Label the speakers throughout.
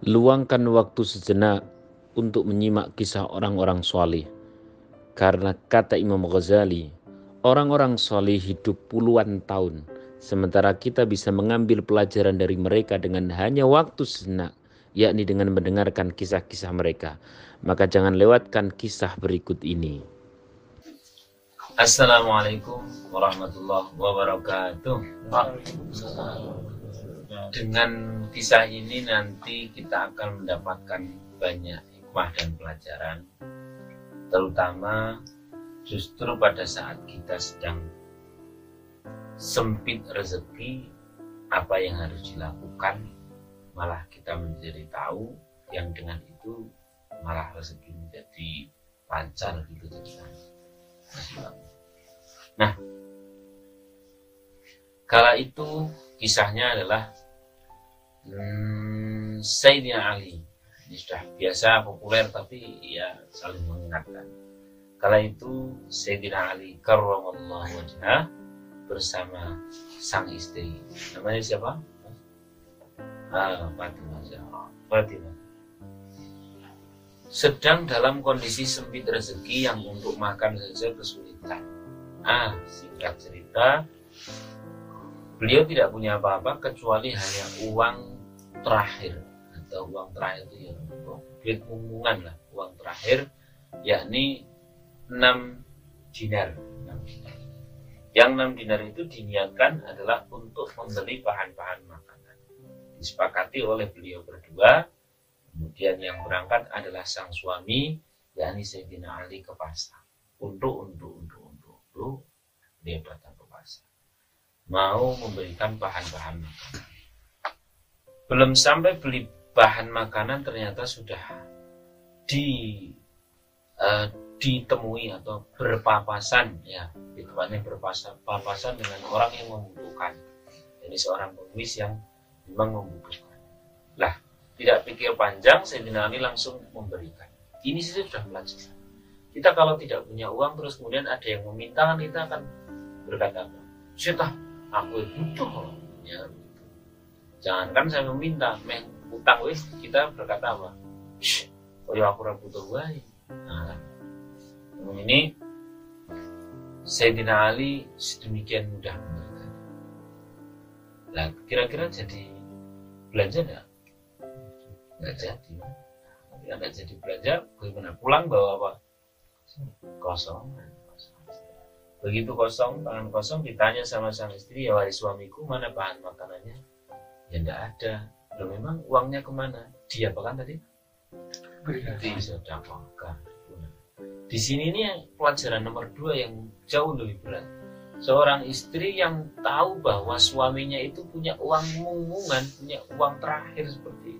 Speaker 1: Luangkan waktu sejenak untuk menyimak kisah orang-orang soleh. Karena kata Imam Ghazali, orang-orang soleh hidup puluhan tahun, sementara kita bisa mengambil pelajaran dari mereka dengan hanya waktu sejenak, yakni dengan mendengarkan kisah-kisah mereka. Maka jangan lewatkan kisah berikut ini.
Speaker 2: Assalamualaikum warahmatullahi wabarakatuh. Dengan kisah ini nanti kita akan mendapatkan banyak hikmah dan pelajaran, terutama justru pada saat kita sedang sempit rezeki, apa yang harus dilakukan, malah kita menjadi tahu yang dengan itu malah rezeki menjadi lancar gitu ceritanya. Nah, kala itu kisahnya adalah Sayyidina Ali. Ini sudah biasa populer tapi ya saling mengingatkan. Kala itu Sayyidina Ali karramallahu wajhah bersama sang istri. Namanya siapa? Fatimah. Sedang dalam kondisi sempit rezeki yang untuk makan saja kesulitan. Singkat cerita, beliau tidak punya apa-apa kecuali hanya uang terakhir, atau uang terakhir itu ya duit mumpungan lah, uang terakhir, yakni 6 dinar. Yang 6 dinar itu diniatkan adalah untuk membeli bahan-bahan makanan. Disepakati oleh beliau berdua. Kemudian yang berangkat adalah sang suami, yakni Sayyidina Ali, ke pasar. Untuk dia datang ke pasar, mau memberikan bahan-bahan makanan. Belum sampai beli bahan makanan, ternyata sudah ditemui atau berpapasan, ya, tepatnya berpapasan dengan orang yang membutuhkan. Jadi seorang pengemis yang memang membutuhkan. Lah, tidak pikir panjang, Sayyidina Ali langsung memberikan. Ini sih sudah pelajaran. Kita kalau tidak punya uang terus kemudian ada yang meminta, kita akan berkata apa? Syetah, aku butuh. Ya, gitu. Jangankan saya meminta, utang wis, kita berkata apa? Aku butuh wae. Nah, ini Sayyidina Ali sedemikian mudah memberikan. Nah, kira-kira jadi belanja enggak? Nggak jadi. Nggak jadi belanja, bagaimana? Pulang bawa apa? Kosong. Begitu kosong, tangan kosong, ditanya sama sang istri, ya wahai suamiku, mana bahan makanannya? Ya enggak ada. Loh, memang uangnya kemana? Dia apa kan tadi? Disedekahkan. Di sini ini yang pelajaran nomor 2 yang jauh lebih berat. Seorang istri yang tahu bahwa suaminya itu punya uang mumpungan, punya uang terakhir seperti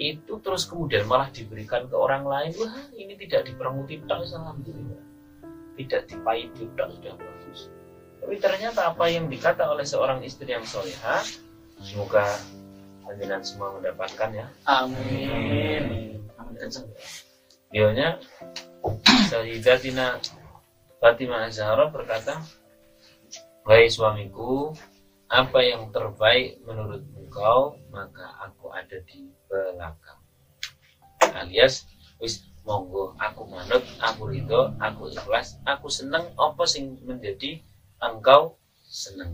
Speaker 2: itu terus kemudian malah diberikan ke orang lain. Wah, ini tidak dipermuti tak, alhamdulillah. Tidak dipaiti tak, sudah bagus. Tapi ternyata apa yang dikata oleh seorang istri yang solehah, semoga panjenengan semua mendapatkan ya. Amin. Beliaunya Sayyidatina Fatimah Az-Zahra berkata, wahai suamiku, apa yang terbaik menurut engkau, maka aku ada di belakang. Alias, wis monggo, aku manut, aku ridho, aku ikhlas, aku seneng, apa sing menjadi engkau seneng.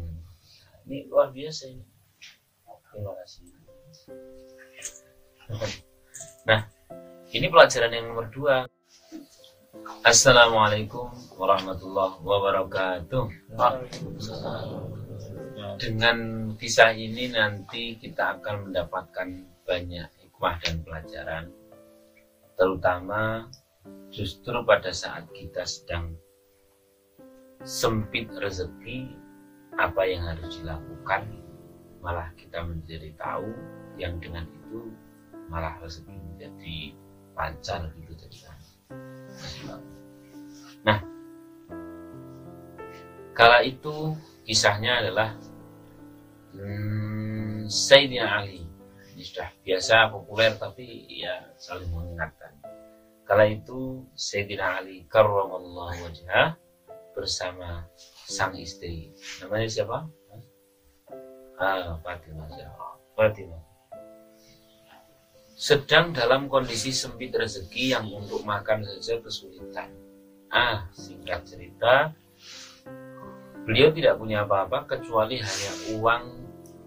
Speaker 2: Ini luar biasa ini. Terima kasih. Nah, ini pelajaran yang nomor 2. Assalamualaikum warahmatullahi wabarakatuh. Dengan kisah ini nanti kita akan mendapatkan banyak hikmah dan pelajaran, terutama justru pada saat kita sedang sempit rezeki, apa yang harus dilakukan, malah kita menjadi tahu yang dengan itu malah rezeki menjadi lancar gitu ceritanya. Nah, kala itu kisahnya adalah Sayyidina Ali. Ini sudah biasa populer tapi ya saling mengingatkan. Kala itu Sayyidina Ali karramallahu wajhah bersama sang istri. Namanya siapa? Fatimah. sedang dalam kondisi sempit rezeki yang untuk makan saja kesulitan. Singkat cerita, beliau tidak punya apa-apa kecuali hanya uang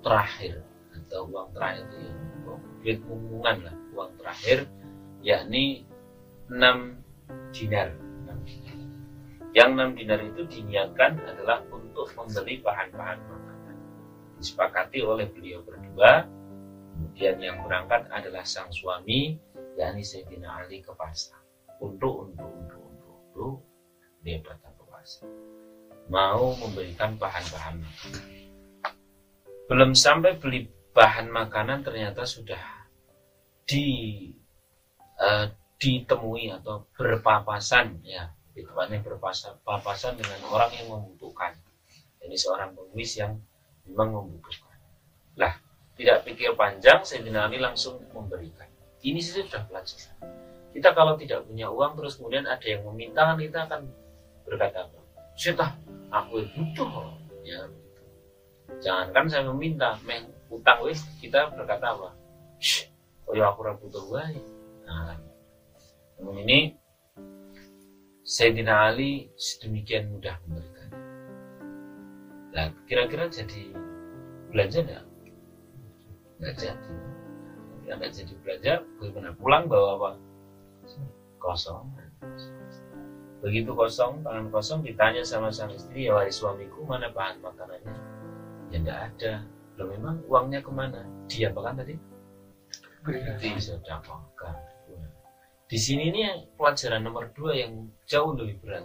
Speaker 2: terakhir, atau uang terakhir itu ya, duit mumpungan lah, uang terakhir, yakni 6 dinar. Yang 6 dinar itu diniatkan adalah untuk membeli bahan-bahan makanan. Disepakati oleh beliau berdua. Kemudian yang berangkat adalah sang suami, yakni Sayyidina Ali, ke pasar. Untuk dia datang ke pasar, mau memberikan bahan-bahan makanan. Belum sampai beli bahan makanan, ternyata sudah ditemui atau berpapasan, ya, tepatnya berpapasan dengan orang yang membutuhkan. Ini seorang pengemis yang memang membutuhkan. Lah, tidak pikir panjang, Sayyidina Ali langsung memberikan. Ini sudah pelajaran. Kita kalau tidak punya uang terus kemudian ada yang meminta, kita akan berkata apa? Sudah, aku butuh. Ya, jangankan saya meminta, utang wis, kita berkata apa? Aku butuh wae. Nah, namun ini Sayyidina Ali sedemikian mudah memberikan. Nah, kira-kira jadi belanja enggak? Enggak jadi. Enggak jadi belanja, bagaimana? Pulang bawa apa? Kosong. Begitu kosong, tangan kosong, ditanya sama sang istri, ya wahai suamiku, mana bahan makanannya? Ya enggak ada. Loh, memang uangnya kemana? Dia apa kan tadi? Sedekahkan. Di sini ini pelajaran nomor 2 yang jauh lebih berat.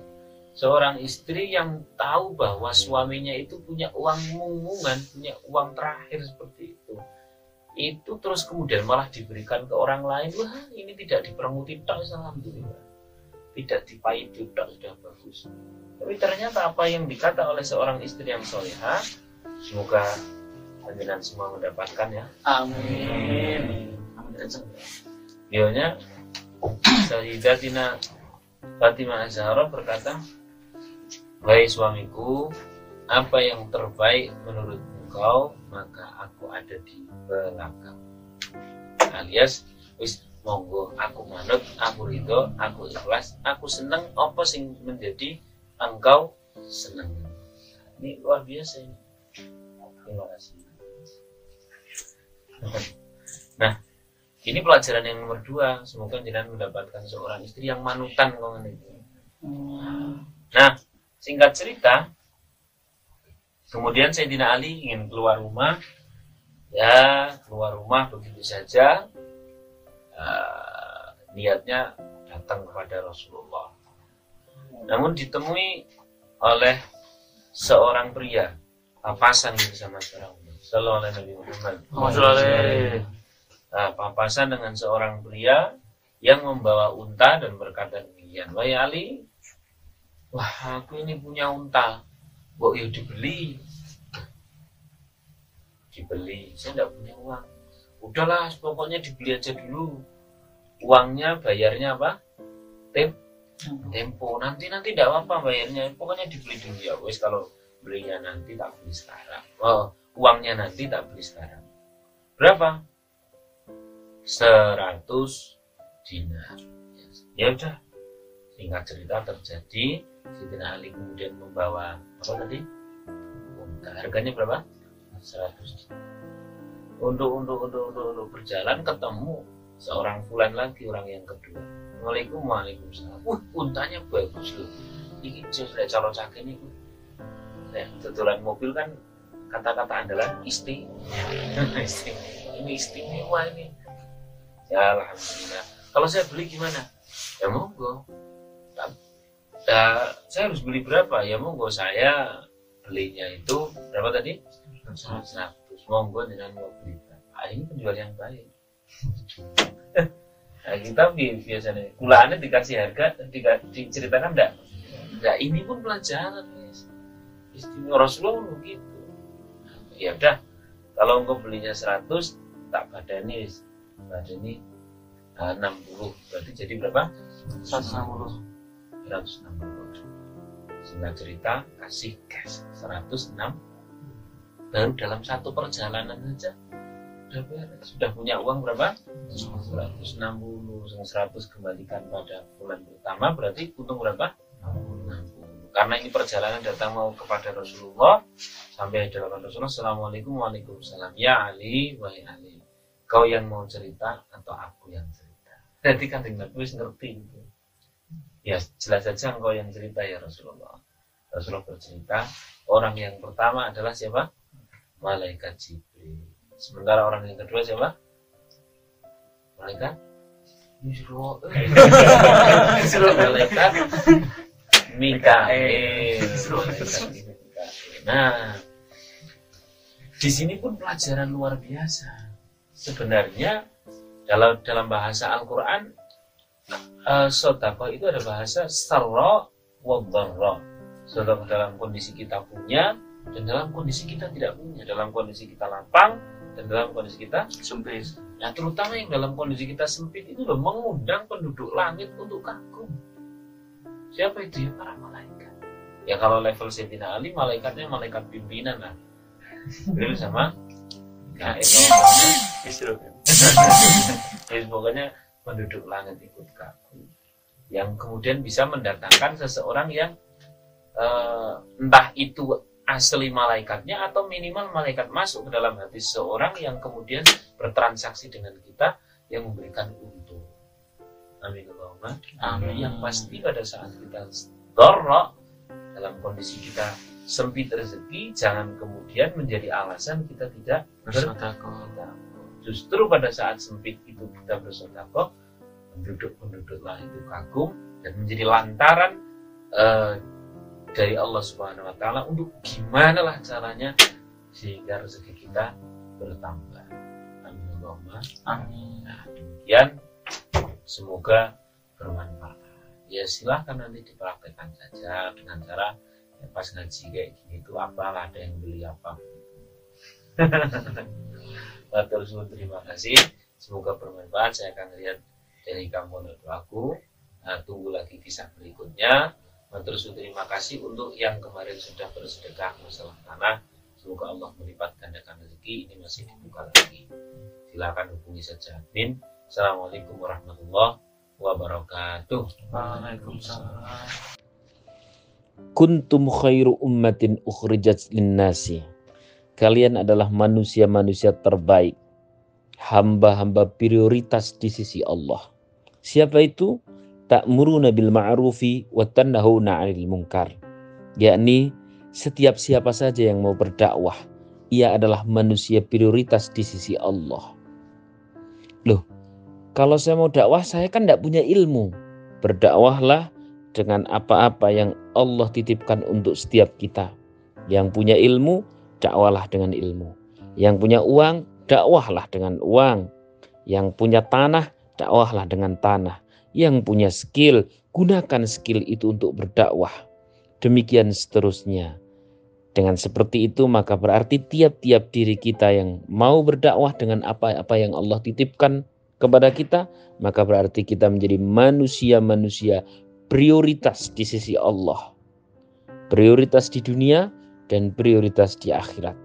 Speaker 2: Seorang istri yang tahu bahwa suaminya itu punya uang munggungan, punya uang terakhir seperti itu terus kemudian malah diberikan ke orang lain. Wah, ini tidak diperenguti tak, alhamdulillah. Tidak dipaidu tak, sudah bagus. Tapi ternyata apa yang dikata oleh seorang istri yang solehah, semoga panjenengan semua mendapatkan ya. Amin. Beliaunya Sayyidatina Fatimah Az-Zahra berkata, wahai suamiku, apa yang terbaik menurut engkau, maka aku ada di belakang. Alias, wis monggo, aku manut, aku ridho, aku ikhlas, aku seneng, apa sing menjadi engkau seneng. Ini luar biasa ini. Terima kasih. Nah, ini pelajaran yang nomor 2. Semoga jenengan mendapatkan seorang istri yang manutan itu. Nah, singkat cerita, kemudian Sayyidina Ali ingin keluar rumah. Ya, keluar rumah begitu saja. Niatnya datang kepada Rasulullah. Namun ditemui oleh seorang pria, papasan bersama seorang Sallallahu alaihi Muhammad. Papasan dengan seorang pria yang membawa unta dan berkata demikian, wahai Ali, wah aku ini punya unta, kok ya dibeli, saya tidak punya uang. Udahlah, pokoknya dibeli aja dulu, uangnya bayarnya apa? Tempo, nanti tidak apa bayarnya, pokoknya dibeli dulu ya. Wes, kalau belinya nanti tak beli sekarang, uangnya nanti tak beli sekarang. Berapa? 100 dinar. Ya udah, singkat cerita terjadi, Sayyidina Ali kemudian membawa apa tadi? Unta. Harganya berapa? 100 dinar. Untuk berjalan ketemu seorang fulan lagi, orang yang kedua. Waalaikumsalam. Untanya bagus loh. Ini sudah calon cak ini. Kebetulan mobil kan kata-kata andalan istimewa. Ini istimewa ini. Ya alhamdulillah. Kalau saya beli gimana? Ya monggo. Saya harus beli berapa? Ya monggo, saya belinya itu berapa tadi? 100. Monggo dengan mau beli berapa? Ini penjual yang baik. Nah, kita biasanya kulaannya dikasih harga, diceritakan enggak? Nah, ini pun pelajaran, guys. Istimewa Rasulullah begitu. Ya udah, kalau engkau belinya 100, tak badani 60, berarti jadi berapa? 160. Singkat cerita, kasih cash 106. Baru dalam satu perjalanan saja sudah punya uang berapa? 160, 100 kembalikan pada bulan pertama, berarti untung berapa? 60. Karena ini perjalanan datang mau kepada Rasulullah, sampai hadapan Rasulullah, Assalamualaikum, waalaikumsalam. Ya Ali, wahai Ali, kau yang mau cerita atau aku yang cerita? Jadi kan Nabi ngerti itu. Ya jelas saja engkau yang cerita ya Rasulullah. Rasulullah bercerita, orang yang pertama adalah siapa? Malaikat Jibril. Sementara orang yang kedua siapa? Malaikat Israel. Malaikat Mikail. Nah, di sini pun pelajaran luar biasa. Sebenarnya dalam bahasa Al-Quran, sedekah itu ada bahasa sarra wa dharra. Sedekah dalam kondisi kita punya dan dalam kondisi kita tidak punya, dalam kondisi kita lapang dan dalam kondisi kita sempit. Nah, terutama yang dalam kondisi kita sempit itu loh, mengundang penduduk langit untuk kagum. Siapa itu? Ya, para malaikat. Ya kalau level Sayyidina Ali, malaikatnya malaikat pimpinan lah. Itu sama jadi pokoknya penduduk langit ikut kagum. Yang kemudian bisa mendatangkan seseorang yang entah itu asli malaikatnya atau minimal malaikat masuk ke dalam hati seseorang yang kemudian bertransaksi dengan kita, yang memberikan untung. Amin Allahumma amin. Yang pasti pada saat kita dharra, dalam kondisi kita sempit rezeki, jangan kemudian menjadi alasan kita tidak bersedekah. Justru pada saat sempit itu kita bersedekah, penduduk lah itu kagum dan menjadi lantaran dari Allah Subhanahu wa taala untuk gimana lah caranya sehingga rezeki kita bertambah. Amin Allahumma amin. Nah, demikian semoga bermanfaat. Ya silahkan nanti dipraktekkan saja dengan cara ya, pas ngaji kayak gini tuh apalah ada yang beli apa. Terima kasih. Semoga bermanfaat. Saya akan lihat dari kamu doaku. Nah, tunggu lagi kisah berikutnya. Terus terima kasih untuk yang kemarin sudah bersedekah masalah tanah. Semoga Allah melipat gandakan rezeki. Ini masih dibuka lagi. Silakan hubungi saja admin. Assalamualaikum warahmatullahi wabarakatuh.
Speaker 3: Waalaikumsalam.
Speaker 1: Kuntum khairu ummatin ukhrijat linnasi. Kalian adalah manusia-manusia terbaik, hamba-hamba prioritas di sisi Allah. Siapa itu? Ta'muruna bil ma'rufi wa tanhauna 'anil munkar. Yakni setiap siapa saja yang mau berdakwah, ia adalah manusia prioritas di sisi Allah. Loh, kalau saya mau dakwah, saya kan tidak punya ilmu. Berdakwahlah dengan apa-apa yang Allah titipkan untuk setiap kita. Yang punya ilmu, dakwahlah dengan ilmu. Yang punya uang, dakwahlah dengan uang. Yang punya tanah, dakwahlah dengan tanah. Yang punya skill, gunakan skill itu untuk berdakwah. Demikian seterusnya. Dengan seperti itu maka berarti tiap-tiap diri kita yang mau berdakwah dengan apa-apa yang Allah titipkan kepada kita, maka berarti kita menjadi manusia-manusia prioritas di sisi Allah. Prioritas di dunia dan prioritas di akhirat.